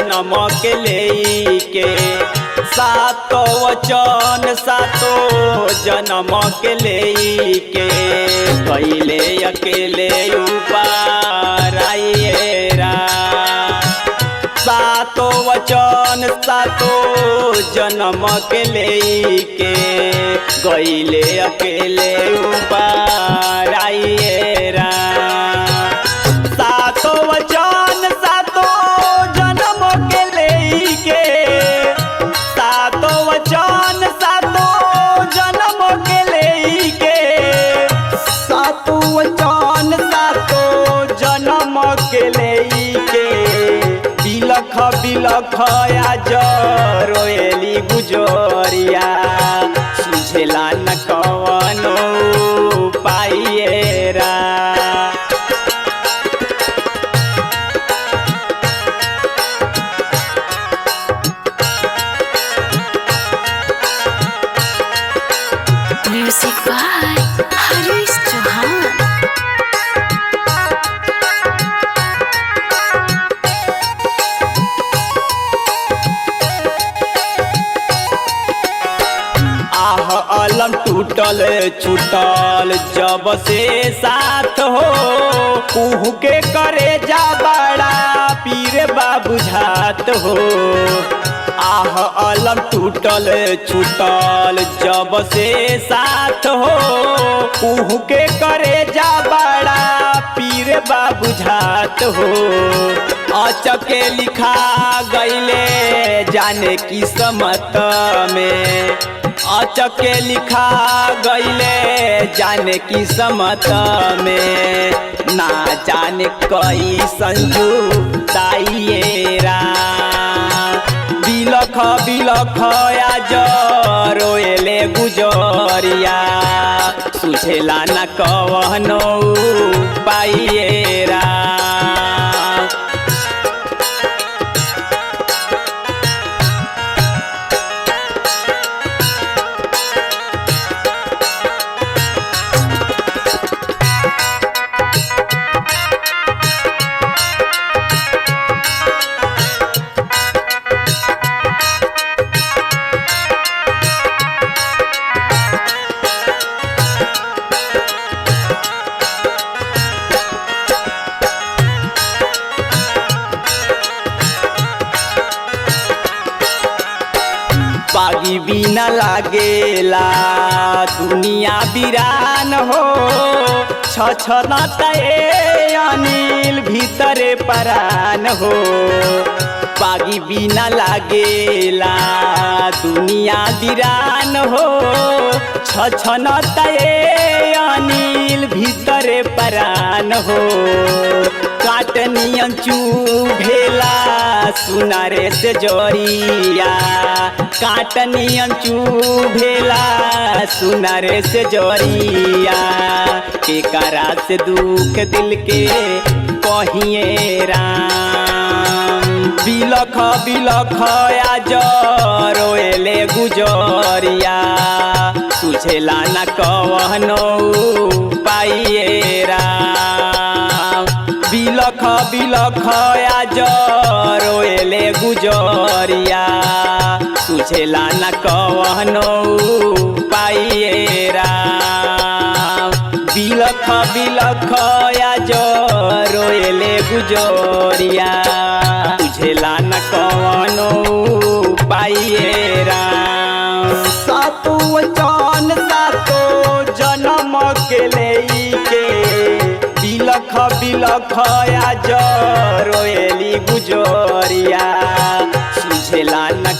जन्म के लेके सातो वचन सातो जन्म के लेके कैले अकेले ऊपर आइएरा सातो वचन सातो जन्म के लेके गईले अकेले ऊपर आइएरा सातो वचन सातो जन्म के लेके सातो वचन सातो जन्म के लेके सातो वचन सातो जन्म के लेके बिलख बिलख आज रोएली गुजरिया सुझेला न कवनो पाइएरा Music by Harish Chauhan. अलम टूटल छूटल जब से साथ हो कुहू के करे जा बड़ा पीर बाबू झात हो आह अलम टूटल छूटल जब से साथ हो कुहू के करे जा बड़ा पीर बाबू झात हो अचके लिखा गईले जाने किस्मत में अचके लिखा गईले जाने किस्मत में ना जाने कई संजू ताइएरा बिलख बिलख आज रोएले गुजरिया सुझेला न कवनो पाइएरा बागी बिना लागेला दुनिया बिरान हो छछनता ए अनिल भीतरे परान हो बागी बिना लागेला दुनिया बिरान हो छछनता ए अनिल भीतरे परान हो काटनियन चुभेला सुनारे से जोरिया काटनियन चुभेला सुनारे से जोरिया के करा से दुख दिल के कहिए राम बिलख बिलख आज रोएले गुजरिया सुझेला न कवनो पाइएरा बिलख बिलख आज रोएले गुजरिया सुझेला न कवनो पाइएरा बिलख बिलख आज रोएले गुजरिया सुझेला न कवनो पाइएरा सातो वचन सातो जन्म के लेके बिलख बिलख आज रोएली गुजरिया सुझेला न